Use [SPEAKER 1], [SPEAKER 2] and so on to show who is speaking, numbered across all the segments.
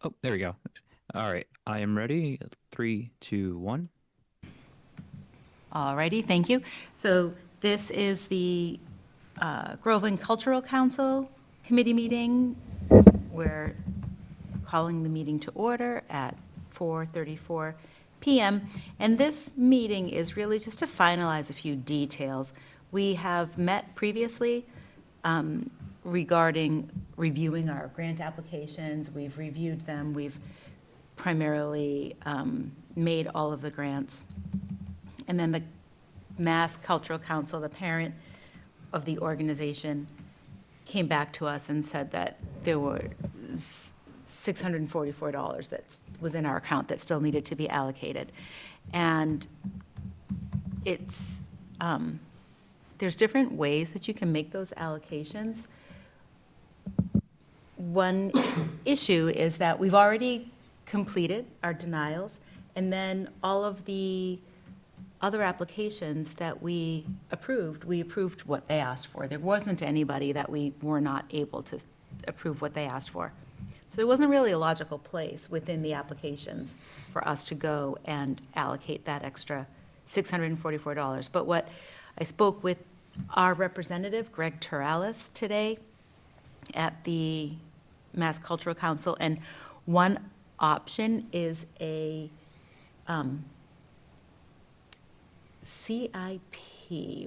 [SPEAKER 1] Oh, there we go. All right, I am ready. Three, two, one.
[SPEAKER 2] Alrighty, thank you. So this is the Groveland Cultural Council Committee meeting. We're calling the meeting to order at 4:34 PM. And this meeting is really just to finalize a few details. We have met previously regarding reviewing our grant applications. We've reviewed them. We've primarily made all of the grants. And then the Mass Cultural Council, the parent of the organization, came back to us and said that there was $644 that was in our account that still needed to be allocated. And it's, there's different ways that you can make those allocations. One issue is that we've already completed our denials, and then all of the other applications that we approved what they asked for. There wasn't anybody that we were not able to approve what they asked for. So there wasn't really a logical place within the applications for us to go and allocate that extra $644. But what I spoke with our representative, Greg Turalis, today at the Mass Cultural Council, and one option is a CIP,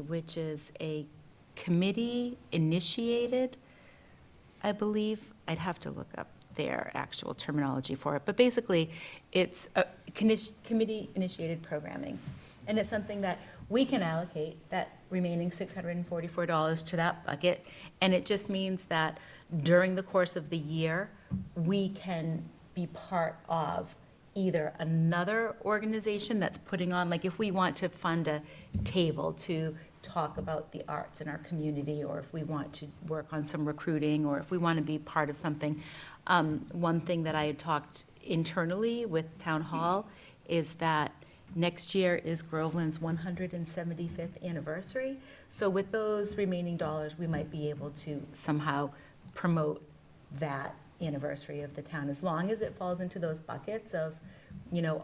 [SPEAKER 2] which is a committee-initiated, I believe, I'd have to look up their actual terminology for it, but basically, it's a committee-initiated programming. And it's something that we can allocate that remaining $644 to that bucket, and it just means that during the course of the year, we can be part of either another organization that's putting on, like if we want to fund a table to talk about the arts in our community, or if we want to work on some recruiting, or if we want to be part of something. One thing that I had talked internally with Town Hall is that next year is Groveland's 175th anniversary. So with those remaining dollars, we might be able to somehow promote that anniversary of the town, as long as it falls into those buckets of,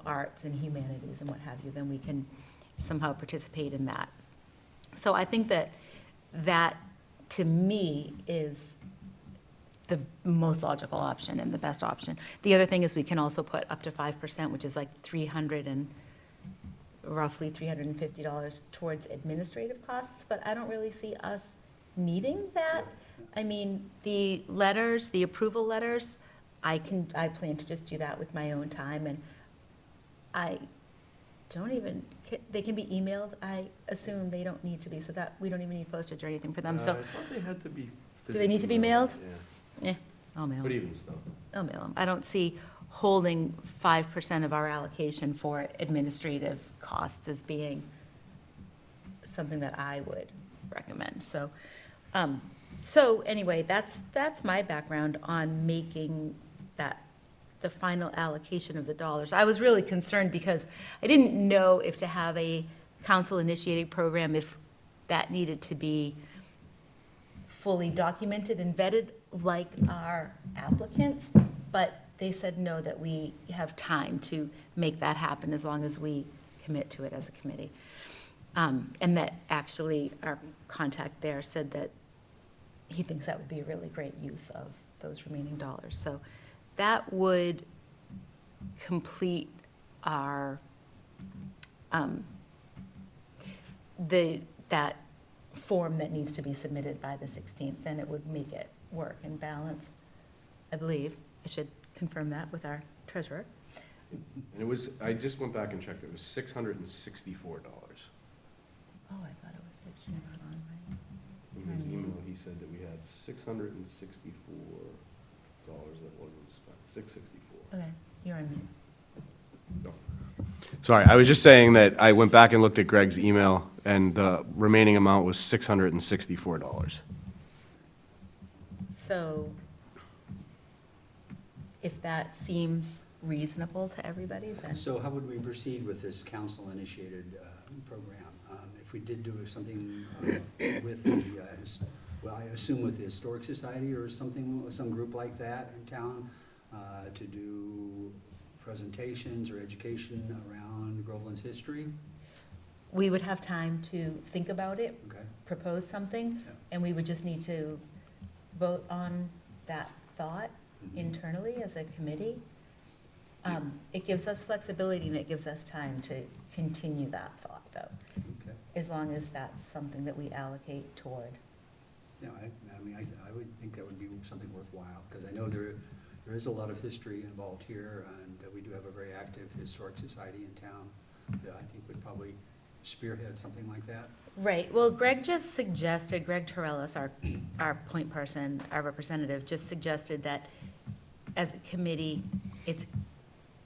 [SPEAKER 2] arts and humanities and what have you, then we can somehow participate in that. So I think that to me is the most logical option and the best option. The other thing is we can also put up to 5%, which is like roughly $350 towards administrative costs, but I don't really see us needing that. I mean, the letters, the approval letters, I plan to just do that with my own time, and they can be emailed. I assume they don't need to be, so that we don't even need postage or anything for them, so.
[SPEAKER 3] I thought they had to be physically.
[SPEAKER 2] Do they need to be mailed?
[SPEAKER 3] Yeah,
[SPEAKER 2] I'll mail
[SPEAKER 3] but
[SPEAKER 2] them.
[SPEAKER 3] even still.
[SPEAKER 2] I'll mail them. I don't see holding 5% of our allocation for administrative costs as being something that I would recommend, so. So anyway, that's my background on making that the final allocation of the dollars. I was really concerned because I didn't know if to have a council-initiated program, if that needed to be fully documented and vetted like our applicants, but they said no, that we have time to make that happen as long as we commit to it as a committee. And that actually our contact there said that he thinks that would be a really great use of those remaining dollars. So that would complete our, that form that needs to be submitted by the 16th, then it would make it work and balance, I believe. I should confirm that with our treasurer.
[SPEAKER 3] And it was, I just went back and checked, it was $664.
[SPEAKER 2] Oh, I thought it was 16 not on, right?
[SPEAKER 3] In his email, he said that we had $664 that wasn't spent, $664.
[SPEAKER 2] Okay, you're on mute.
[SPEAKER 3] No. Sorry, I was just saying that I went back and looked at Greg's email, and the remaining amount was $664.
[SPEAKER 2] So if that seems reasonable to everybody, then.
[SPEAKER 4] So how would we proceed with this council-initiated program? If we did do something with the, well, I assume with the Historic Society or something, some group like that in town, to do presentations or education around Groveland's history?
[SPEAKER 2] We would have time to think about it,
[SPEAKER 4] Okay.
[SPEAKER 2] propose something,
[SPEAKER 4] Yeah.
[SPEAKER 2] and we would just need to vote on that thought
[SPEAKER 4] Mhm.
[SPEAKER 2] internally as a committee. It gives us flexibility and it gives us time to continue that thought, though,
[SPEAKER 4] Okay.
[SPEAKER 2] as long as that's something that we allocate toward.
[SPEAKER 4] Yeah, I mean, I would think that would be something worthwhile, because I know there is a lot of history involved here, and we do have a very active historic society in town that I think would probably spearhead something like that.
[SPEAKER 2] Right, well, Greg just suggested, Greg Torellis, our point person, our representative, just suggested that as a committee, it's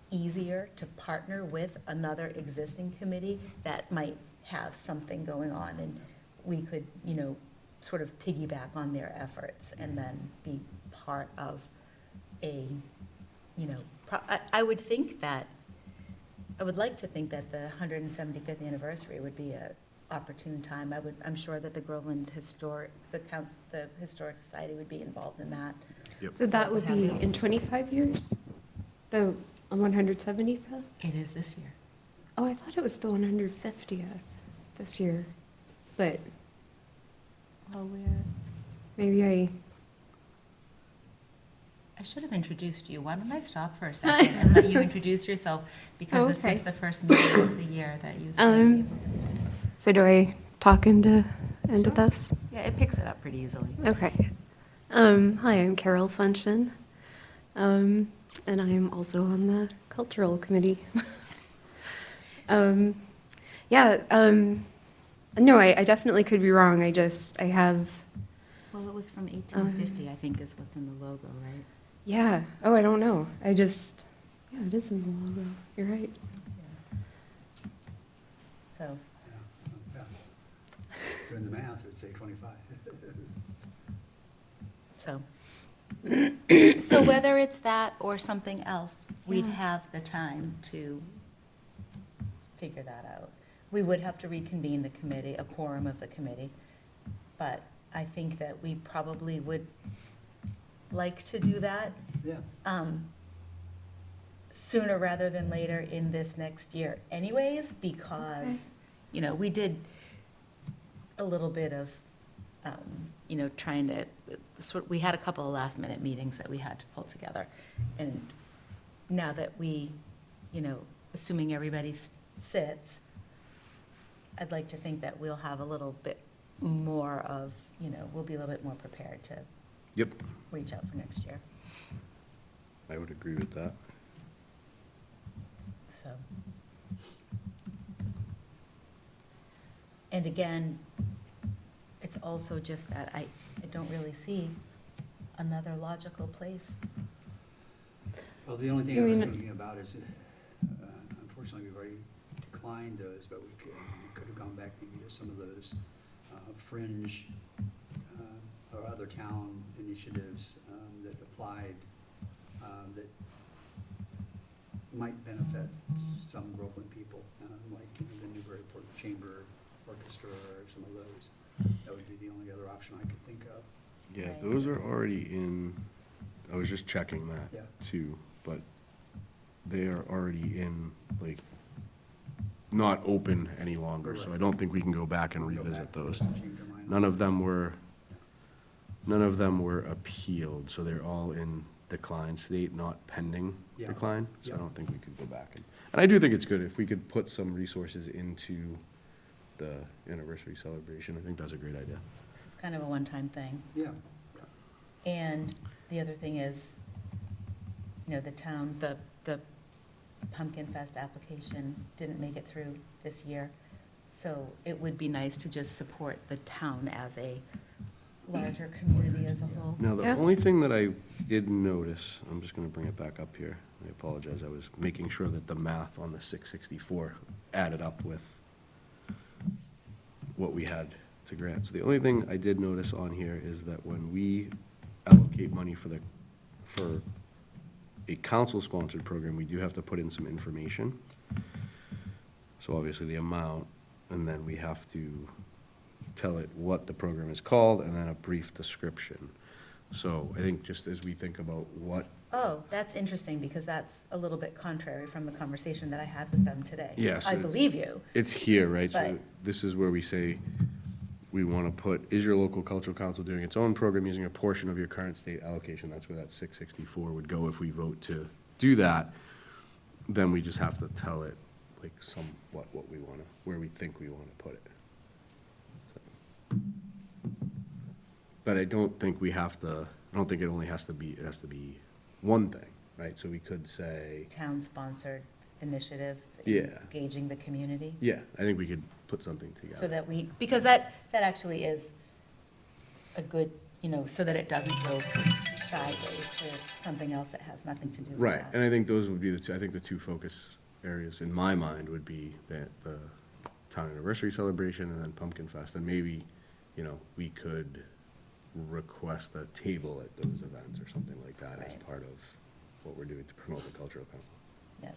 [SPEAKER 2] easier to partner with another existing committee that might have something going on, and we could, sort of piggyback on their efforts and then be part of a, I would think that, I would like to think that the 175th anniversary would be a opportune time. I'm sure that the Groveland the Historic Society would be involved in that.
[SPEAKER 5] So that would be in 25 years? The 175th?
[SPEAKER 2] It is this year.
[SPEAKER 5] Oh, I thought it was the 150th this year, but
[SPEAKER 2] Well,
[SPEAKER 5] maybe
[SPEAKER 2] I should have introduced you. Why don't I stop for a second and let you introduce yourself? Because
[SPEAKER 5] Oh,
[SPEAKER 2] this is
[SPEAKER 5] okay.
[SPEAKER 2] the first meeting of the year that you've been
[SPEAKER 5] Um,
[SPEAKER 2] able to.
[SPEAKER 5] So do I talk into
[SPEAKER 2] Sure.
[SPEAKER 5] this?
[SPEAKER 2] Yeah, it picks it up pretty easily.
[SPEAKER 5] Okay. Hi, I'm Carol Funchen, and I am also on the Cultural Committee. No, I definitely could be wrong. I have,
[SPEAKER 2] Well, it was from 1850, I think is what's in the logo, right?
[SPEAKER 5] yeah. Oh, I don't know. Yeah, it is in the logo. You're right.
[SPEAKER 2] So,
[SPEAKER 4] Yeah. Doing the math, it would say 25.
[SPEAKER 2] so whether it's that or something else, we'd
[SPEAKER 5] Yeah.
[SPEAKER 2] have the time to figure that out. We would have to reconvene the committee, a quorum of the committee, but I think that we probably would like to do that
[SPEAKER 4] Yeah,
[SPEAKER 2] sooner rather than later in this next year anyways, because, we did a little bit of, trying to, we had a couple of last-minute meetings that we had to pull together. And now that we, assuming everybody sits, I'd like to think that we'll have a little bit more of, we'll be a little bit more prepared to
[SPEAKER 3] Yep,
[SPEAKER 2] reach out for next year,
[SPEAKER 3] I would agree with that.
[SPEAKER 2] so. And again, it's also just that I don't really see another logical place.
[SPEAKER 4] well, the only thing
[SPEAKER 5] Do
[SPEAKER 4] I was
[SPEAKER 5] we kn-
[SPEAKER 4] thinking about is, unfortunately, we've already declined those, but we could have gone back maybe to some of those fringe or other town initiatives that applied, that might benefit some Groveland people, like the Newburyport Chamber Orchestra or some of those. That would be the only other option I could think of.
[SPEAKER 3] Yeah,
[SPEAKER 2] Right.
[SPEAKER 3] those are already in, I was just checking that
[SPEAKER 4] Yeah.
[SPEAKER 3] too, but they are already in, like, not open any longer, so I don't think we can go back and
[SPEAKER 4] Go
[SPEAKER 3] revisit
[SPEAKER 4] back
[SPEAKER 3] those.
[SPEAKER 4] and change our mind.
[SPEAKER 3] None of them were appealed, so they're all in decline state, not pending
[SPEAKER 4] Yeah.
[SPEAKER 3] decline, so I
[SPEAKER 4] Yeah.
[SPEAKER 3] don't think we could go back. And I do think it's good if we could put some resources into the anniversary celebration. I think that's a great idea.
[SPEAKER 2] It's kind of a one-time thing.
[SPEAKER 4] Yeah,
[SPEAKER 2] And the other thing is, the town, the Pumpkin Fest application didn't make it through this year. So it would be nice to just support the town as a larger community as a whole.
[SPEAKER 3] Now, the
[SPEAKER 5] Yeah.
[SPEAKER 3] only thing that I did notice, I'm just gonna bring it back up here. I apologize, I was making sure that the math on the 664 added up with what we had to grant. So the only thing I did notice on here is that when we allocate money for a council-sponsored program, we do have to put in some information. So obviously the amount, and then we have to tell it what the program is called, and then a brief description. So I think just as we think about what,
[SPEAKER 2] Oh, that's interesting, because that's a little bit contrary from the conversation that I had with them today.
[SPEAKER 3] Yeah, so
[SPEAKER 2] I
[SPEAKER 3] it's-
[SPEAKER 2] believe you.
[SPEAKER 3] it's here, right? So
[SPEAKER 2] But-
[SPEAKER 3] this is where we say, we want to put, is your local cultural council doing its own program using a portion of your current state allocation? That's where that 664 would go if we vote to do that. Then we just have to tell it, like, somewhat what we want to, where we think we want to put it. So. But I don't think we have to, I don't think it only has to be, it has to be one thing, right? So we could say,
[SPEAKER 2] Town-sponsored initiative.
[SPEAKER 3] Yeah.
[SPEAKER 2] Engaging the community.
[SPEAKER 3] yeah, I think we could put something together.
[SPEAKER 2] So that we, because that actually is a good, so that it doesn't go sideways to something else that has nothing to do with that.
[SPEAKER 3] Right, and I think those would be the two, I think the two focus areas in my mind would be the town anniversary celebration and then Pumpkin Fest. And maybe, we could request a table at those events or something like that as
[SPEAKER 2] Right.
[SPEAKER 3] part of what we're doing to promote the cultural council.
[SPEAKER 2] Yep.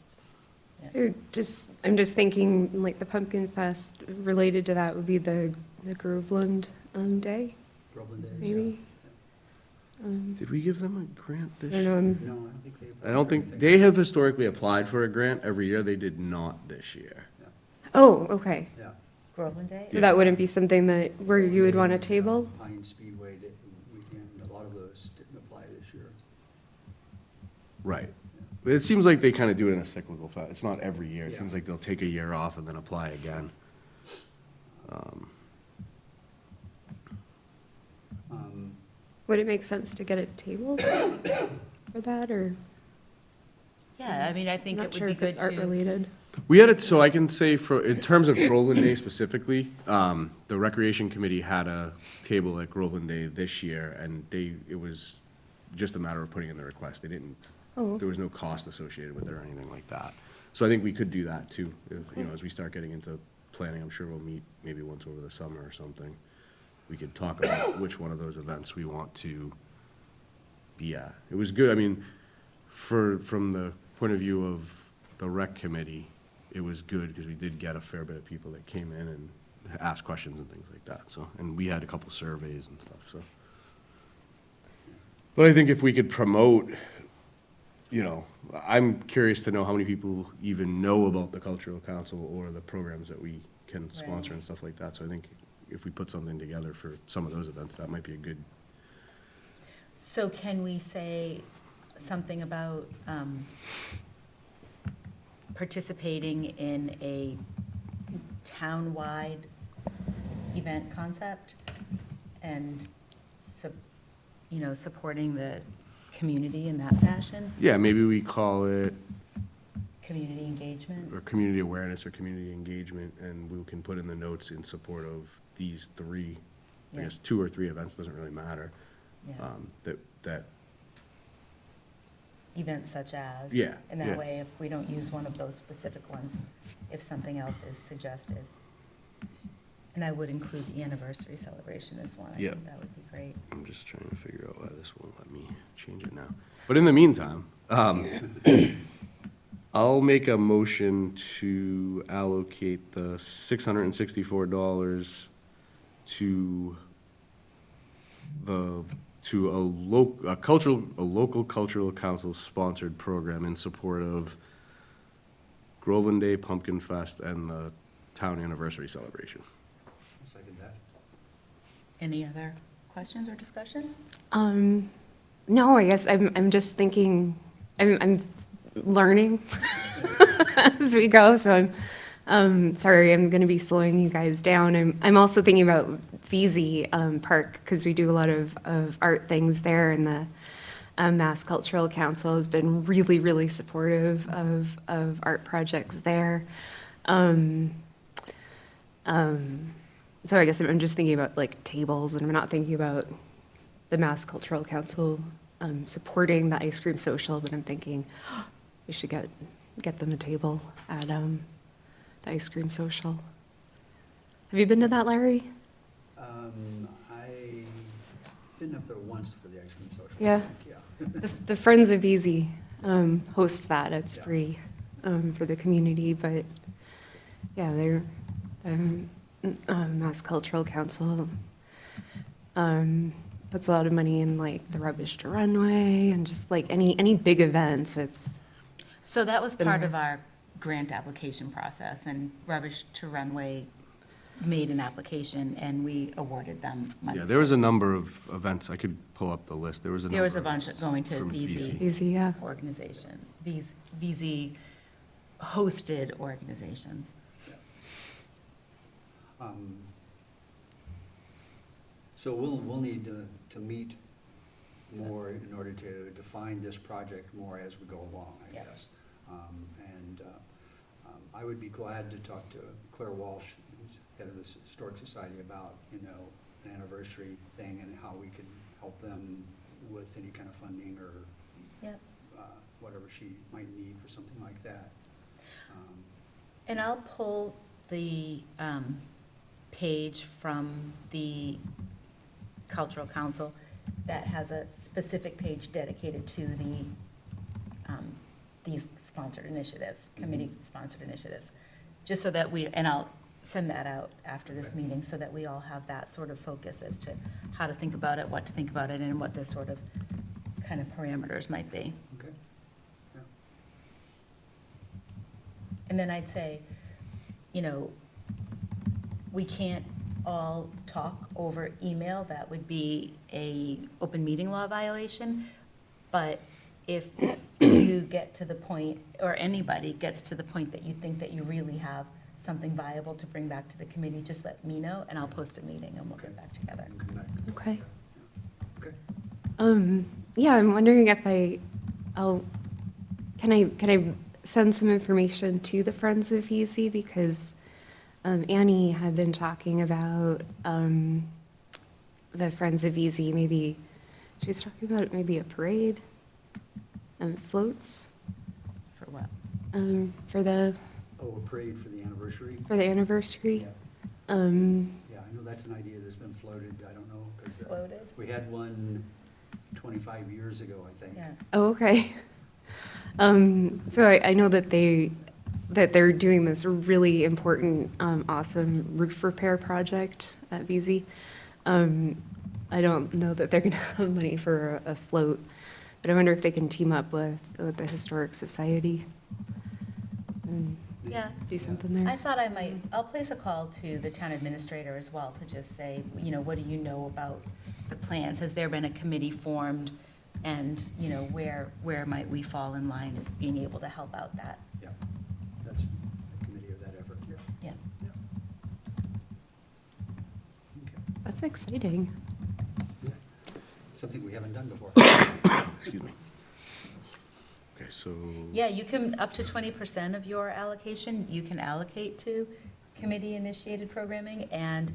[SPEAKER 2] Yep.
[SPEAKER 5] So I'm just thinking, like, the Pumpkin Fest, related to that would be the Groveland Day,
[SPEAKER 4] Groveland Days,
[SPEAKER 5] maybe?
[SPEAKER 3] Did we give them a grant
[SPEAKER 5] I
[SPEAKER 3] this
[SPEAKER 5] don't
[SPEAKER 3] year?
[SPEAKER 5] know,
[SPEAKER 4] yeah. No, I don't think they've.
[SPEAKER 3] I don't think, they have historically applied for a grant every year. They did not this year.
[SPEAKER 5] oh, okay.
[SPEAKER 4] Yeah.
[SPEAKER 2] Groveland Day?
[SPEAKER 5] So that wouldn't be something that, where you would want a table?
[SPEAKER 4] Pine Speedway weekend, a lot of those didn't apply this year.
[SPEAKER 3] Right. But it seems like they kind of do it in a cyclical fashion. It's not every year. It
[SPEAKER 4] Yeah.
[SPEAKER 3] seems like they'll take a year off and then apply again.
[SPEAKER 5] Would it make sense to get a table for that, or?
[SPEAKER 2] Yeah, I mean, I
[SPEAKER 5] I'm
[SPEAKER 2] think it
[SPEAKER 5] not
[SPEAKER 2] would
[SPEAKER 5] sure
[SPEAKER 2] be
[SPEAKER 5] if it's
[SPEAKER 2] good to.
[SPEAKER 5] art-related.
[SPEAKER 3] We had it, so I can say in terms of Groveland Day specifically, the Recreation Committee had a table at Groveland Day this year, and it was just a matter of putting in the request. They didn't,
[SPEAKER 5] Oh.
[SPEAKER 3] there was no cost associated with it or anything like that. So I think we could do that too, as we start getting into planning. I'm sure we'll meet maybe once over the summer or something. We could talk about which one of those events we want to be at. It was good, I mean, from the point of view of the rec committee, it was good because we did get a fair bit of people that came in and asked questions and things like that, so, and we had a couple surveys and stuff, so. But I think if we could promote, I'm curious to know how many people even know about the cultural council or the programs that we can sponsor
[SPEAKER 2] Right.
[SPEAKER 3] and stuff like that, so I think if we put something together for some of those events, that might be a good,
[SPEAKER 2] So can we say something about participating in a town-wide event concept and, supporting the community in that fashion?
[SPEAKER 3] yeah, maybe we call it,
[SPEAKER 2] Community engagement?
[SPEAKER 3] or community awareness or community engagement, and we can put in the notes in support of these three, I
[SPEAKER 2] Yeah.
[SPEAKER 3] guess, 2 or 3 events, doesn't really matter,
[SPEAKER 2] Yeah.
[SPEAKER 3] that,
[SPEAKER 2] Events such as?
[SPEAKER 3] Yeah,
[SPEAKER 2] And
[SPEAKER 3] yeah.
[SPEAKER 2] that way, if we don't use one of those specific ones, if something else is suggested. And I would include the anniversary celebration as one. I
[SPEAKER 3] Yeah.
[SPEAKER 2] think that would be great.
[SPEAKER 3] I'm just trying to figure out why this won't let me change it now. But in the meantime, I'll make a motion to allocate the $664 to a local cultural council sponsored program in support of Groveland Day, Pumpkin Fest, and the town anniversary celebration.
[SPEAKER 4] I'll second that.
[SPEAKER 2] Any other questions or discussion?
[SPEAKER 5] No, I guess I'm just thinking, I'm learning as we go, so sorry, I'm gonna be slowing you guys down. I'm also thinking about VZ Park, because we do a lot of art things there, and the Mass Cultural Council has been really, really supportive of art projects there. So I guess I'm just thinking about like tables, and I'm not thinking about the Mass Cultural Council supporting the ice cream social, but I'm thinking we should get them a table at the ice cream social. Have you been to that, Larry?
[SPEAKER 4] I've been up there once for the ice cream social. I
[SPEAKER 5] Yeah.
[SPEAKER 4] think, Yeah.
[SPEAKER 5] The Friends of Easy hosts that. It's
[SPEAKER 4] Yeah.
[SPEAKER 5] free for the community, but yeah, they're Mass Cultural Council puts a lot of money in like the Rubbish to Runway and just like any big events. It's,
[SPEAKER 2] So that was
[SPEAKER 5] Been
[SPEAKER 2] part
[SPEAKER 5] there.
[SPEAKER 2] of our grant application process, and Rubbish to Runway made an application, and we awarded them money.
[SPEAKER 3] Yeah, there was a number of events. I could pull up the list. There was a number.
[SPEAKER 2] There was a
[SPEAKER 3] of
[SPEAKER 2] bunch
[SPEAKER 3] events
[SPEAKER 2] going to
[SPEAKER 3] from
[SPEAKER 2] VZ.
[SPEAKER 5] easy, yeah.
[SPEAKER 2] Organization, VZ hosted organizations.
[SPEAKER 4] So we'll need to meet more in order to define this project more as we go along, I
[SPEAKER 2] Yeah.
[SPEAKER 4] guess. I would be glad to talk to Claire Walsh, who's head of the Historic Society, about, an anniversary thing and how we could help them with any kind of funding or
[SPEAKER 2] Yep.
[SPEAKER 4] whatever she might need for something like that.
[SPEAKER 2] And I'll pull the page from the Cultural Council that has a specific page dedicated to these sponsored initiatives, committee-sponsored initiatives, just so that and I'll send that out after this
[SPEAKER 4] Okay.
[SPEAKER 2] meeting, so that we all have that sort of focus as to how to think about it, what to think about it, and what the sort of kind of parameters might be.
[SPEAKER 4] Okay? Yeah.
[SPEAKER 2] And then I'd say, we can't all talk over email. That would be a open meeting law violation. But if you get to the point, or anybody gets to the point that you think that you really have something viable to bring back to the committee, just let me know, and I'll post a meeting, and we'll get back together.
[SPEAKER 4] And come back.
[SPEAKER 5] Okay.
[SPEAKER 4] Okay.
[SPEAKER 5] Yeah, I'm wondering if can I send some information to the Friends of Easy, because Annie had been talking about the Friends of Easy, maybe, she was talking about maybe a parade, floats,
[SPEAKER 2] For what?
[SPEAKER 5] for the
[SPEAKER 4] Oh, a parade for the anniversary?
[SPEAKER 5] anniversary.
[SPEAKER 4] Yeah. Yeah, I know that's an idea that's been floated, I don't know, because
[SPEAKER 2] Floated?
[SPEAKER 4] we had one 25 years ago, I think.
[SPEAKER 2] Yeah.
[SPEAKER 5] Oh, okay. So I know that they're doing this really important, awesome roof repair project at VZ. I don't know that they're gonna have money for a float, but I wonder if they can team up with the Historic Society and
[SPEAKER 2] Yeah.
[SPEAKER 5] do something there.
[SPEAKER 2] I thought I'll place a call to the town administrator as well, to just say, what do you know about the plans? Has there been a committee formed? And, where might we fall in line as being able to help out that?
[SPEAKER 4] Yeah, that's the committee of that effort, yeah.
[SPEAKER 2] Yeah.
[SPEAKER 4] Okay.
[SPEAKER 5] That's exciting.
[SPEAKER 4] Yeah. Something we haven't done before.
[SPEAKER 3] Excuse me. Okay, so.
[SPEAKER 2] Yeah, you can, up to 20% of your allocation, you can allocate to committee-initiated programming. And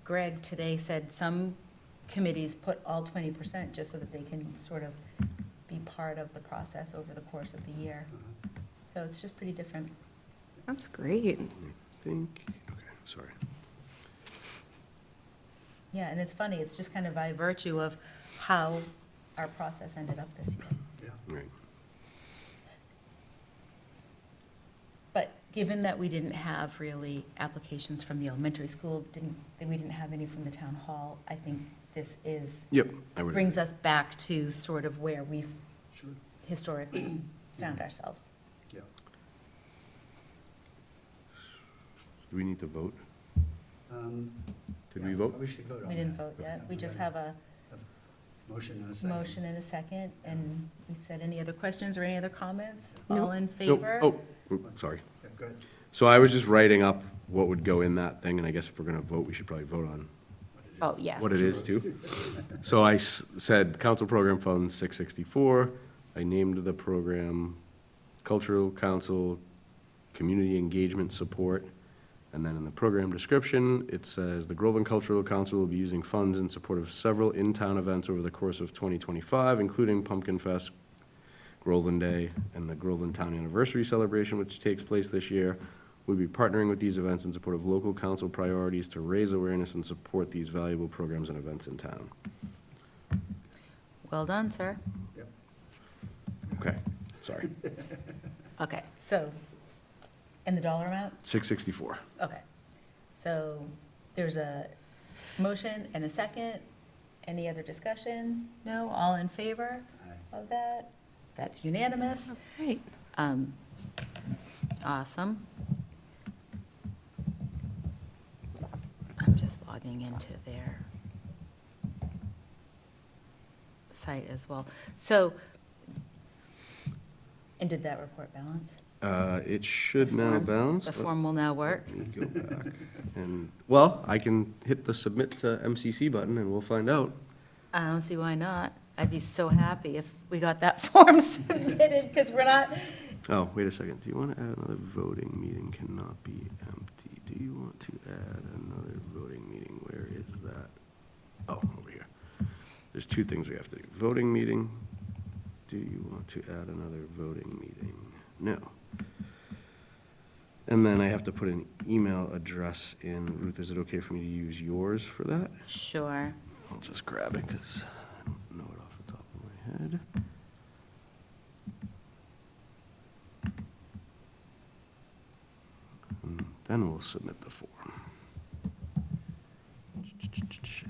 [SPEAKER 2] Greg today said some committees put all 20% just so that they can sort of be part of the process over the course of the year. So it's just pretty different.
[SPEAKER 5] That's great.
[SPEAKER 3] I think, okay, sorry.
[SPEAKER 2] Yeah, and it's funny, it's just kind of by virtue of how our process ended up this year.
[SPEAKER 4] Yeah.
[SPEAKER 3] Right.
[SPEAKER 2] But given that we didn't have really applications from the elementary school, we didn't have any from the town hall, I think this
[SPEAKER 3] Yep, I would.
[SPEAKER 2] brings us back to sort of where we've
[SPEAKER 4] Sure,
[SPEAKER 2] historically found ourselves.
[SPEAKER 4] yeah.
[SPEAKER 3] Do we need to vote? Did we
[SPEAKER 4] Yeah,
[SPEAKER 3] vote?
[SPEAKER 4] We should vote on that.
[SPEAKER 2] We didn't vote yet, we just have a
[SPEAKER 4] Motion and a second.
[SPEAKER 2] motion and a second, and we said any other questions or any other comments?
[SPEAKER 5] No.
[SPEAKER 2] All in
[SPEAKER 3] Nope.
[SPEAKER 2] favor?
[SPEAKER 3] Oh, sorry.
[SPEAKER 4] Yeah, go ahead.
[SPEAKER 3] So I was just writing up what would go in that thing, and I guess if we're gonna vote, we should probably vote on
[SPEAKER 2] Oh, yes.
[SPEAKER 3] what it is too. So I said Council Program Fund 664. I named the program Cultural Council Community Engagement Support. And then in the program description, it says the Groveland Cultural Council will be using funds in support of several in-town events over the course of 2025, including Pumpkin Fest, Groveland Day, and the Groveland Town Anniversary Celebration, which takes place this year. We'll be partnering with these events in support of local council priorities to raise awareness and support these valuable programs and events in town.
[SPEAKER 2] Well done, sir.
[SPEAKER 4] Yep.
[SPEAKER 3] Okay, sorry.
[SPEAKER 2] Okay, so, and the dollar amount?
[SPEAKER 3] 664.
[SPEAKER 2] Okay, so there's a motion and a second. Any other discussion? No? All in favor
[SPEAKER 4] Aye.
[SPEAKER 2] of that? That's unanimous.
[SPEAKER 5] Right.
[SPEAKER 2] Awesome. I'm just logging into their site as well. So, and did that report balance?
[SPEAKER 3] It should
[SPEAKER 2] The
[SPEAKER 3] now
[SPEAKER 2] form-
[SPEAKER 3] balance.
[SPEAKER 2] The
[SPEAKER 3] but
[SPEAKER 2] form will now work?
[SPEAKER 3] Let me go back. And, well, I can hit the submit to MCC button and we'll find out.
[SPEAKER 2] I don't see why not. I'd be so happy if we got that form submitted, because we're not,
[SPEAKER 3] Oh, wait a second. Do you want to add another voting meeting cannot be empty? Do you want to add another voting meeting? Where is that? Oh, over here. There's two things we have to do. Voting meeting. Do you want to add another voting meeting? No. And then I have to put an email address in. Ruth, is it okay for me to use yours for that?
[SPEAKER 2] sure.
[SPEAKER 3] I'll just grab it because I don't know it off the top of my head. And then we'll submit the form.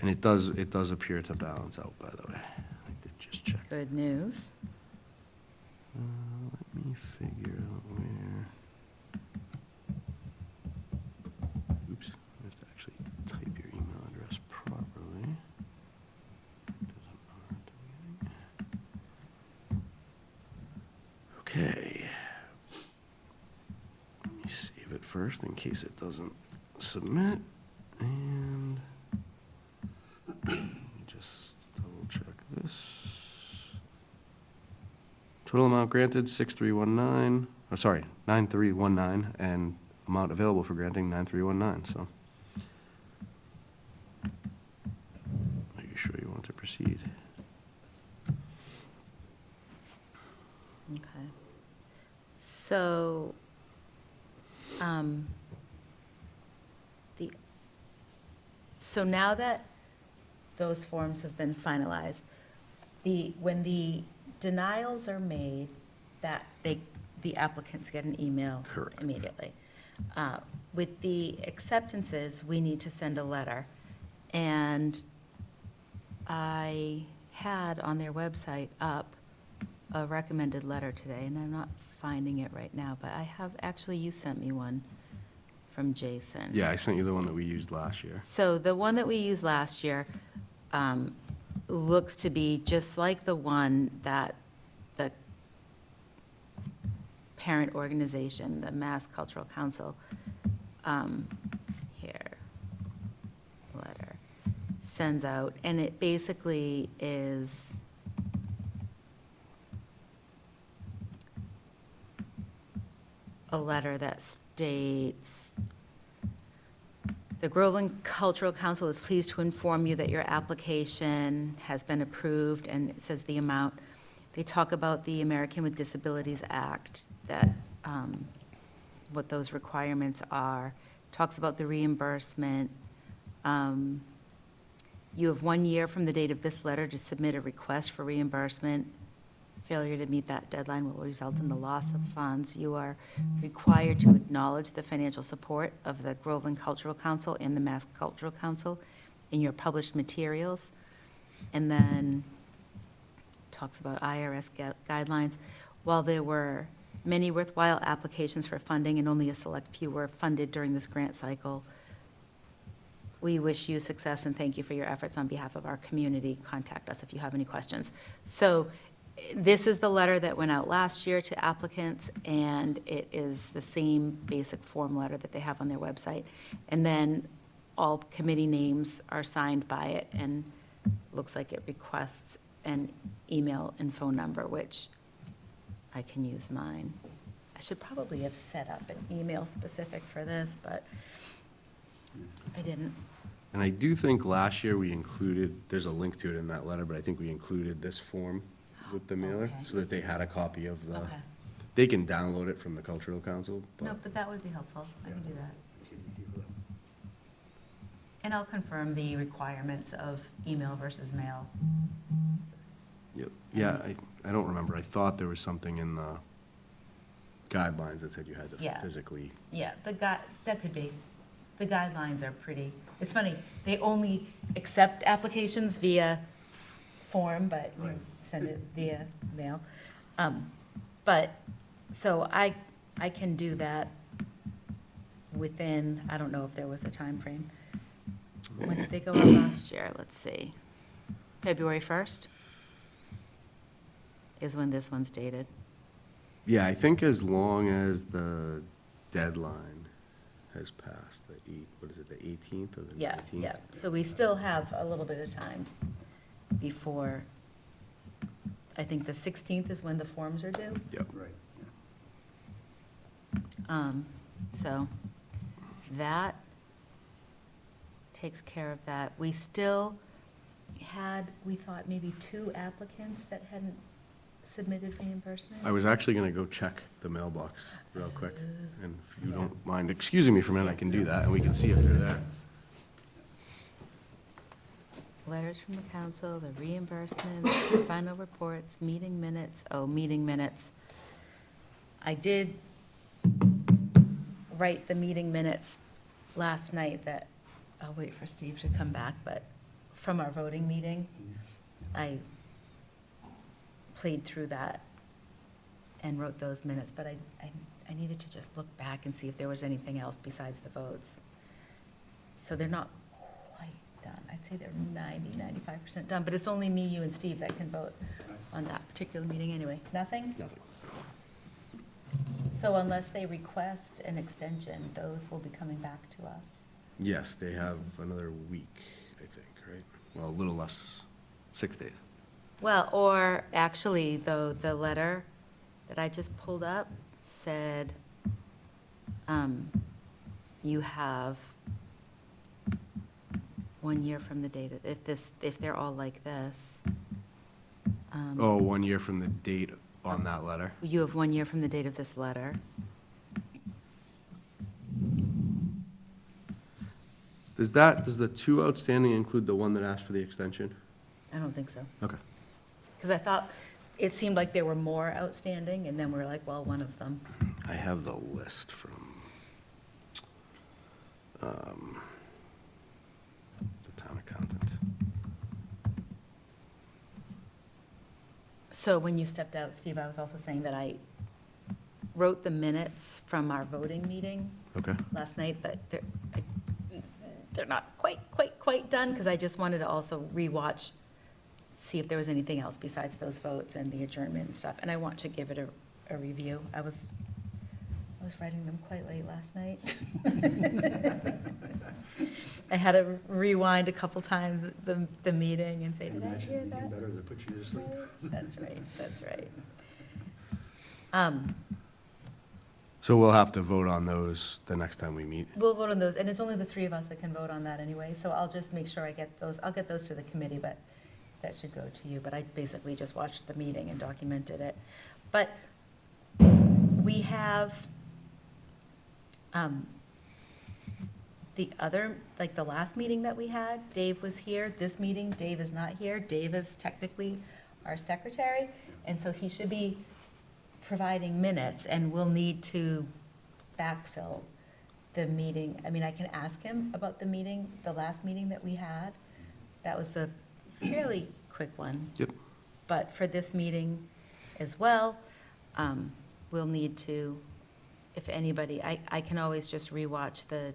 [SPEAKER 3] And it does appear to balance out, by the way. I did just check.
[SPEAKER 2] Good news.
[SPEAKER 3] Let me figure out where. Oops, I have to actually type your email address properly. Doesn't matter at the beginning. Okay. Let me save it first in case it doesn't submit. And let me just double check this. Total amount granted, 6319, oh, sorry, 9319, and amount available for granting, 9319, so. Are you sure you want to proceed?
[SPEAKER 2] Okay. So, so now that those forms have been finalized, when the denials are made, the applicants get an email
[SPEAKER 3] Correct.
[SPEAKER 2] immediately. With the acceptances, we need to send a letter. And I had on their website up a recommended letter today, and I'm not finding it right now, but I have, actually, you sent me one from Jason.
[SPEAKER 3] Yeah, I sent you the one that we used last year.
[SPEAKER 2] So the one that we used last year looks to be just like the one that the parent organization, the Mass Cultural Council, letter, sends out. And it basically is a letter that states, "The Groveland Cultural Council is pleased to inform you that your application has been approved," and it says the amount. They talk about the American with Disabilities Act, that, what those requirements are, talks about the reimbursement. You have 1 year from the date of this letter to submit a request for reimbursement. Failure to meet that deadline will result in the loss of funds. You are required to acknowledge the financial support of the Groveland Cultural Council and the Mass Cultural Council in your published materials. And then talks about IRS guidelines. While there were many worthwhile applications for funding and only a select few were funded during this grant cycle, we wish you success and thank you for your efforts on behalf of our community. Contact us if you have any questions. So this is the letter that went out last year to applicants, and it is the same basic form letter that they have on their website. And then all committee names are signed by it, and looks like it requests an email and phone number, which I can use mine. I should probably have set up an email specific for this, but I didn't.
[SPEAKER 3] And I do think last year we included, there's a link to it in that letter, but I think we included this form with the mailer,
[SPEAKER 2] Okay.
[SPEAKER 3] so that they had a copy of the,
[SPEAKER 2] Okay.
[SPEAKER 3] they can download it from the Cultural Council,
[SPEAKER 2] No,
[SPEAKER 3] but
[SPEAKER 2] but that would be helpful. I can do that.
[SPEAKER 4] Makes it easy for them.
[SPEAKER 2] And I'll confirm the requirements of email versus mail.
[SPEAKER 3] yep. Yeah, I don't remember. I thought there was something in the guidelines that said you had to
[SPEAKER 2] Yeah.
[SPEAKER 3] physically,
[SPEAKER 2] Yeah, that could be. the guidelines are pretty, it's funny, they only accept applications via form, but you
[SPEAKER 4] Right.
[SPEAKER 2] send it via mail. But, so I can do that within, I don't know if there was a time frame. When did they go out last year? Let's see. February 1st is when this one's dated.
[SPEAKER 3] Yeah, I think as long as the deadline has passed, what is it, the 18th or the 19th?
[SPEAKER 2] Yeah, yeah, so we still have a little bit of time before, I think the 16th is when the forms are due.
[SPEAKER 3] Yep.
[SPEAKER 4] Right,
[SPEAKER 2] So that takes care of that. We still had, we thought maybe 2 applicants that hadn't submitted reimbursement.
[SPEAKER 3] I was actually gonna go check the mailbox real quick, and if you don't mind excusing me for a minute, I can do that, and we can see if they're there.
[SPEAKER 2] Letters from the council, the reimbursements, final reports, meeting minutes, meeting minutes. I did write the meeting minutes last night that, I'll wait for Steve to come back, but from our voting meeting, I played through that and wrote those minutes, but I needed to just look back and see if there was anything else besides the votes. So they're not quite done. I'd say they're 95% done, but it's only me, you, and Steve that can vote on that particular meeting anyway. Nothing?
[SPEAKER 3] Nothing.
[SPEAKER 2] So unless they request an extension, those will be coming back to us.
[SPEAKER 3] Yes, they have another week, I think, right? Well, a little less, 6 days.
[SPEAKER 2] Well, or actually, though, the letter that I just pulled up said, you have 1 year from the date, if they're all like this.
[SPEAKER 3] Oh, 1 year from the date on that letter?
[SPEAKER 2] You have 1 year from the date of this letter.
[SPEAKER 3] Does the 2 outstanding include the one that asked for the extension?
[SPEAKER 2] I don't think so.
[SPEAKER 3] Okay.
[SPEAKER 2] Because I thought, it seemed like there were more outstanding, and then we're like, well, one of them.
[SPEAKER 3] I have the list from the town accountant.
[SPEAKER 2] So when you stepped out, Steve, I was also saying that I wrote the minutes from our voting meeting
[SPEAKER 3] Okay.
[SPEAKER 2] last night, but they're not quite done, because I just wanted to also rewatch, see if there was anything else besides those votes and the adjournment and stuff, and I want to give it a review. I was writing them quite late last night. I had to rewind a couple times the meeting and say,
[SPEAKER 4] Can
[SPEAKER 2] did I
[SPEAKER 4] imagine
[SPEAKER 2] hear
[SPEAKER 4] anything
[SPEAKER 2] that?
[SPEAKER 4] better than put you to sleep.
[SPEAKER 2] That's right, that's right.
[SPEAKER 3] So we'll have to vote on those the next time we meet?
[SPEAKER 2] We'll vote on those, and it's only the 3 of us that can vote on that anyway, so I'll just make sure I get those, I'll get those to the committee, but that should go to you, but I basically just watched the meeting and documented it. But we have, the other, like the last meeting that we had, Dave was here. This meeting, Dave is not here. Dave is technically our secretary, and so he should be providing minutes, and we'll need to backfill the meeting. I mean, I can ask him about the meeting, the last meeting that we had. That was a fairly quick one.
[SPEAKER 3] Yep.
[SPEAKER 2] But for this meeting as well, we'll need to, if anybody, I can always just rewatch the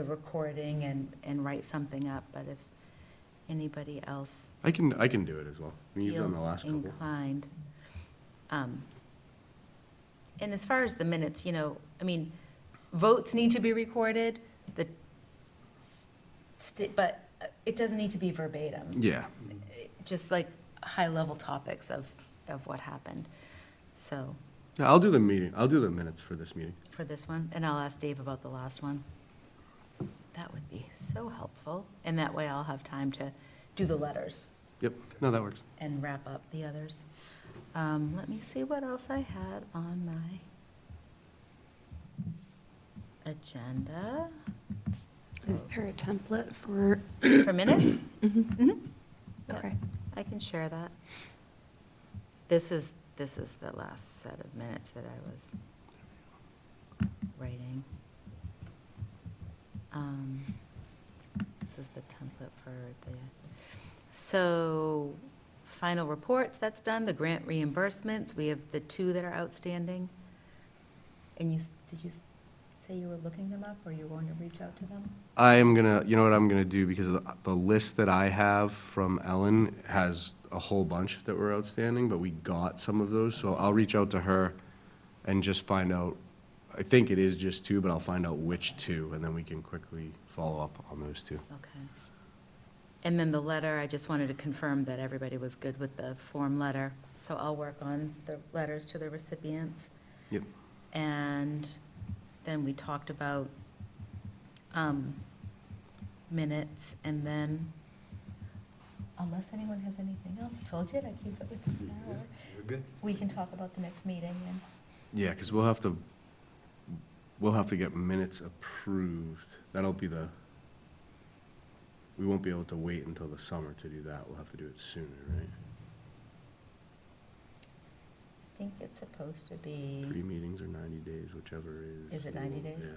[SPEAKER 2] recording and write something up, but if anybody else
[SPEAKER 3] I can do it as well. I mean, you've done
[SPEAKER 2] feels
[SPEAKER 3] the last couple.
[SPEAKER 2] inclined. And as far as the minutes, I mean, votes need to be recorded, but it doesn't need to be verbatim.
[SPEAKER 3] Yeah.
[SPEAKER 2] Just like high-level topics of what happened. So,
[SPEAKER 3] Yeah, I'll do the meeting. I'll do the minutes for this meeting.
[SPEAKER 2] for this one, and I'll ask Dave about the last one. That would be so helpful, and that way I'll have time to do the letters
[SPEAKER 3] Yep. No, that works.
[SPEAKER 2] and wrap up the others. Let me see what else I had on my agenda.
[SPEAKER 5] Is there a template for,
[SPEAKER 2] For minutes? Mhm. Yep,
[SPEAKER 5] okay.
[SPEAKER 2] I can share that. This is the last set of minutes that I was writing. This is the template for the, so, final reports, that's done, the grant reimbursements, we have the 2 that are outstanding. And did you say you were looking them up, or you were going to reach out to them?
[SPEAKER 3] I am gonna, you know what I'm gonna do, because of the list that I have from Ellen has a whole bunch that were outstanding, but we got some of those, so I'll reach out to her and just find out, I think it is just 2, but I'll find out which 2, and then we can quickly follow up on those 2.
[SPEAKER 2] Okay. And then the letter, I just wanted to confirm that everybody was good with the form letter, so I'll work on the letters to the recipients.
[SPEAKER 3] Yep.
[SPEAKER 2] And then we talked about minutes, and then, unless anyone has anything else, told you I keep it within an hour.
[SPEAKER 4] We're good.
[SPEAKER 2] We can talk about the next meeting, and
[SPEAKER 3] Yeah, because we'll have to get minutes approved. That'll be we won't be able to wait until the summer to do that. We'll have to do it sooner, right?
[SPEAKER 2] I think it's supposed to be,
[SPEAKER 3] 3 meetings or 90 days, whichever is.
[SPEAKER 2] Is it 90 days?
[SPEAKER 3] Yeah.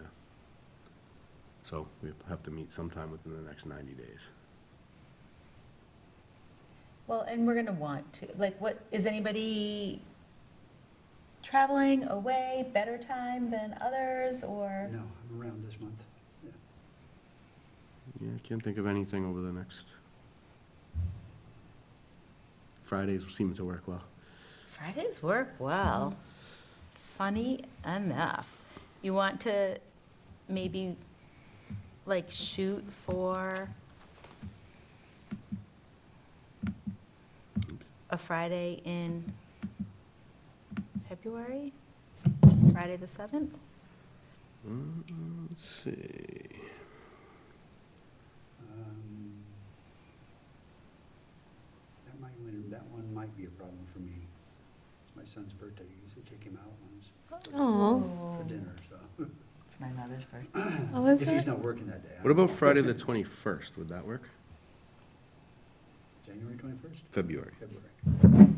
[SPEAKER 3] So we have to meet sometime within the next 90 days.
[SPEAKER 2] well, and we're gonna want to, like, what, is anybody traveling away, better time than others, or?
[SPEAKER 4] No, I'm around this month. Yeah.
[SPEAKER 3] Yeah, I can't think of anything over the next. Fridays seem to work well.
[SPEAKER 2] Fridays work well. Funny enough. You want to maybe, like, shoot for a Friday in February? Friday the 7th?
[SPEAKER 3] Let's see.
[SPEAKER 4] That one might be a problem for me. It's my son's birthday. I usually take him out once
[SPEAKER 5] Oh,
[SPEAKER 4] for dinner, so.
[SPEAKER 2] It's my mother's birthday.
[SPEAKER 5] oh, is
[SPEAKER 4] If he's
[SPEAKER 5] it?
[SPEAKER 4] not working that day. I
[SPEAKER 3] What
[SPEAKER 4] don't
[SPEAKER 3] about
[SPEAKER 4] know.
[SPEAKER 3] Friday the 21st? Would that work?
[SPEAKER 4] January 21st?
[SPEAKER 3] February.
[SPEAKER 4] February.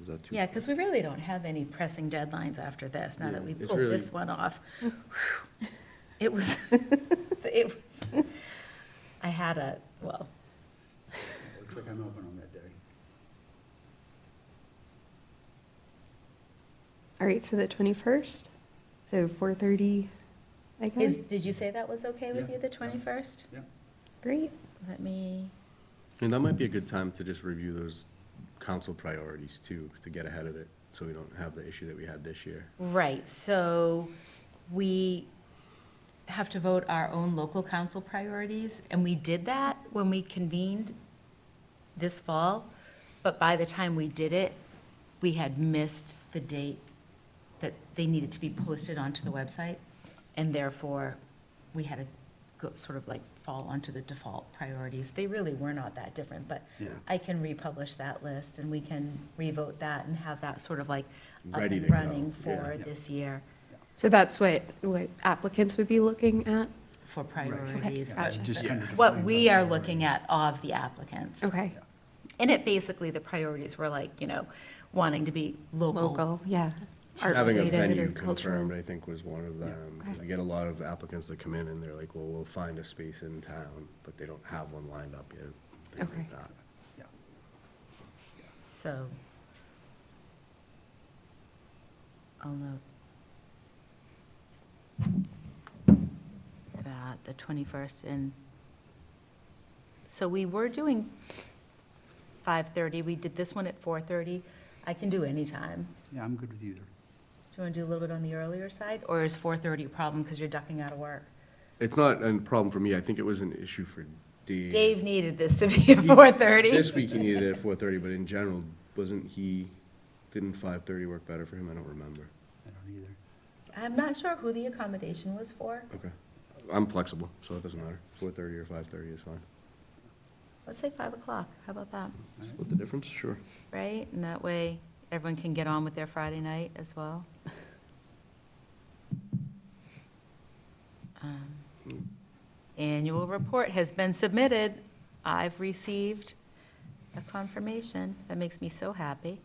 [SPEAKER 3] Is that too?
[SPEAKER 2] Yeah, because we really don't have any pressing deadlines after this, now that
[SPEAKER 3] Yeah,
[SPEAKER 2] we
[SPEAKER 3] it's
[SPEAKER 2] pulled
[SPEAKER 3] really-
[SPEAKER 2] this one off. It was, it was, I had well,
[SPEAKER 4] Looks like I'm open on that day.
[SPEAKER 5] All right, so the 21st, so 4:30, I guess?
[SPEAKER 2] did you say that was okay with
[SPEAKER 4] Yeah.
[SPEAKER 2] you, the 21st?
[SPEAKER 4] Yeah.
[SPEAKER 5] Great.
[SPEAKER 2] Let me,
[SPEAKER 3] And that might be a good time to just review those council priorities too, to get ahead of it, so we don't have the issue that we had this year.
[SPEAKER 2] right, so we have to vote our own local council priorities, and we did that when we convened this fall, but by the time we did it, we had missed the date that they needed to be posted onto the website, and therefore, we had to go, sort of like fall onto the default priorities. They really were not that different, but
[SPEAKER 4] Yeah.
[SPEAKER 2] I can republish that list, and we can revote that and have that sort of like up
[SPEAKER 3] Ready
[SPEAKER 2] and
[SPEAKER 3] to go,
[SPEAKER 2] running
[SPEAKER 3] yeah.
[SPEAKER 2] for
[SPEAKER 4] Yeah.
[SPEAKER 2] this year
[SPEAKER 5] So that's what applicants would be looking at?
[SPEAKER 2] for priorities.
[SPEAKER 4] Yeah,
[SPEAKER 2] but
[SPEAKER 5] Gotcha.
[SPEAKER 4] just kind of
[SPEAKER 2] What
[SPEAKER 4] defines
[SPEAKER 2] we
[SPEAKER 4] our
[SPEAKER 2] are looking
[SPEAKER 4] priorities.
[SPEAKER 2] at of the applicants.
[SPEAKER 5] Okay,
[SPEAKER 2] And it basically, the priorities were like, wanting to be
[SPEAKER 5] local, yeah.
[SPEAKER 3] Having a
[SPEAKER 5] Art-related
[SPEAKER 3] venue
[SPEAKER 5] or cultural.
[SPEAKER 3] confirmed, I think, was one of them. 'Cause
[SPEAKER 5] Okay.
[SPEAKER 3] we get a lot of applicants that come in and they're like, well, we'll find a space in town, but they don't have one lined up yet, things
[SPEAKER 5] Okay.
[SPEAKER 3] like that.
[SPEAKER 4] Yeah.
[SPEAKER 2] So. I'll note that, the 21st, and, so we were doing 5:30, we did this one at 4:30. I can do any time.
[SPEAKER 4] Yeah, I'm good with either.
[SPEAKER 2] Do you want to do a little bit on the earlier side, or is 4:30 a problem because you're ducking out of work?
[SPEAKER 3] It's not a problem for me. I think it was an issue for Dave.
[SPEAKER 2] Dave needed this to be at 4:30.
[SPEAKER 3] This week he needed it at 4:30, but in general, didn't 5:30 work better for him? I don't remember.
[SPEAKER 4] I don't either.
[SPEAKER 2] I'm not sure who the accommodation was for.
[SPEAKER 3] Okay. I'm flexible, so it doesn't matter. 4:30 or 5:30 is fine.
[SPEAKER 2] Let's say 5 o'clock, how about that,
[SPEAKER 3] Split the difference, sure.
[SPEAKER 2] right? And that way, everyone can get on with their Friday night as well. Annual report has been submitted. I've received a confirmation. That makes me so happy.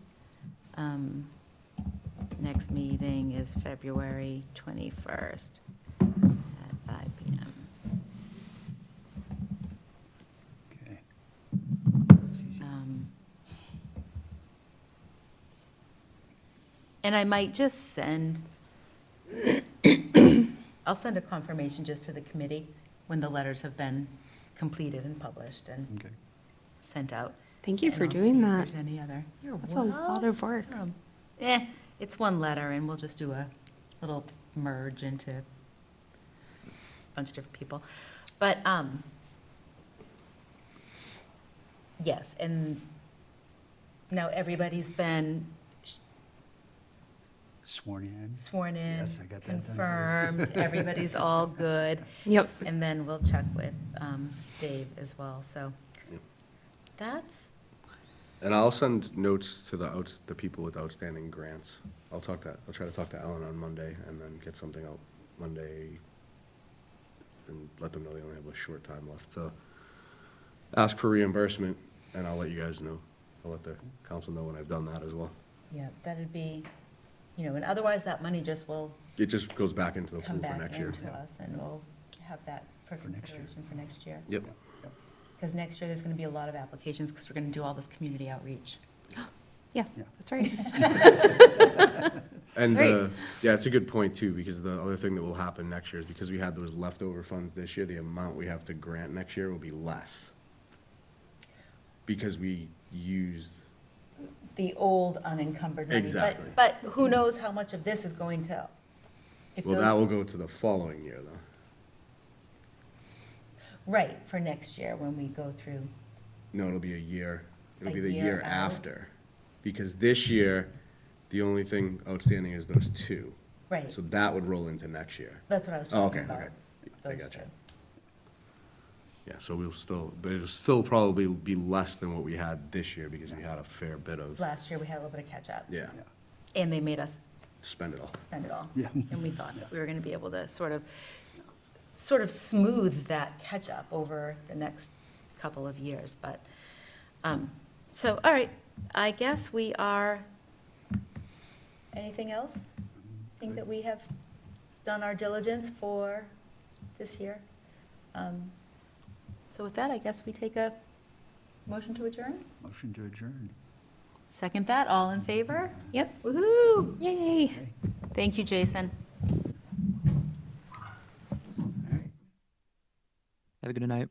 [SPEAKER 2] Next meeting is February 21st at 5 PM. And I might just send, I'll send a confirmation just to the committee when the letters have been completed and published and
[SPEAKER 4] Okay.
[SPEAKER 2] sent out.
[SPEAKER 5] Thank you
[SPEAKER 2] And
[SPEAKER 5] for
[SPEAKER 2] I'll see
[SPEAKER 5] doing
[SPEAKER 2] if
[SPEAKER 5] that.
[SPEAKER 2] there's any other. You're
[SPEAKER 5] That's a lot of work.
[SPEAKER 2] welcome. It's one letter, and we'll just do a little merge into a bunch of different people. But, yes, and now everybody's been
[SPEAKER 4] Sworn in.
[SPEAKER 2] sworn in,
[SPEAKER 4] Yes, I got that done.
[SPEAKER 2] confirmed, everybody's all good.
[SPEAKER 5] Yep.
[SPEAKER 2] And then we'll check with Dave as well, so
[SPEAKER 3] Yep.
[SPEAKER 2] that's,
[SPEAKER 3] And I'll send notes to the people with outstanding grants. I'll try to talk to Ellen on Monday and then get something out Monday and let them know they only have a short time left to ask for reimbursement, and I'll let you guys know. I'll let the council know when I've done that as well.
[SPEAKER 2] yeah, that'd be, and otherwise that money just will
[SPEAKER 3] It just goes back into the
[SPEAKER 2] come
[SPEAKER 3] pool for
[SPEAKER 2] back
[SPEAKER 3] next year.
[SPEAKER 2] into us, and we'll have that for
[SPEAKER 4] For next year.
[SPEAKER 2] consideration for next year.
[SPEAKER 3] Yep.
[SPEAKER 2] Because next year, there's going to be a lot of applications, because we're going to do all this community outreach.
[SPEAKER 5] Yeah,
[SPEAKER 4] Yeah.
[SPEAKER 5] that's right.
[SPEAKER 3] And,
[SPEAKER 5] Great.
[SPEAKER 3] yeah, it's a good point too, because the other thing that will happen next year is because we had those leftover funds this year, the amount we have to grant next year will be less. Because we used,
[SPEAKER 2] The old unencumbered money.
[SPEAKER 3] Exactly.
[SPEAKER 2] But who knows how much of this is going to, if
[SPEAKER 3] well,
[SPEAKER 2] those-
[SPEAKER 3] that will go to the following year though.
[SPEAKER 2] right, for next year, when we go through.
[SPEAKER 3] No, it'll be a year. It'll
[SPEAKER 2] A
[SPEAKER 3] be the
[SPEAKER 2] year
[SPEAKER 3] year
[SPEAKER 2] out?
[SPEAKER 3] after. Because this year, the only thing outstanding is those two.
[SPEAKER 2] Right,
[SPEAKER 3] So that would roll into next year.
[SPEAKER 2] that's what I was
[SPEAKER 3] Oh,
[SPEAKER 2] talking
[SPEAKER 3] okay,
[SPEAKER 2] about.
[SPEAKER 3] okay. I
[SPEAKER 2] Those
[SPEAKER 3] gotcha.
[SPEAKER 2] two.
[SPEAKER 3] Yeah, so we'll still, but it'll still probably be less than what we had this year because we had a fair bit of,
[SPEAKER 2] Last year, we had a little bit of catch-up.
[SPEAKER 3] yeah,
[SPEAKER 4] Yeah.
[SPEAKER 2] And they made us
[SPEAKER 3] spend it all.
[SPEAKER 2] spend it all.
[SPEAKER 4] Yeah.
[SPEAKER 2] And we thought that we were going to be able to sort of smooth that catch-up over the next couple of years, but, so, all right, I guess we are, anything else? Think that we have done our diligence for this year? So with that, I guess we take a motion to adjourn?
[SPEAKER 4] Motion to adjourn.
[SPEAKER 2] Second that, all in favor?
[SPEAKER 5] Yep.
[SPEAKER 2] Woo-hoo!
[SPEAKER 5] Yay.
[SPEAKER 4] Okay.
[SPEAKER 2] Thank you, Jason.
[SPEAKER 4] All right.
[SPEAKER 1] Have a good night.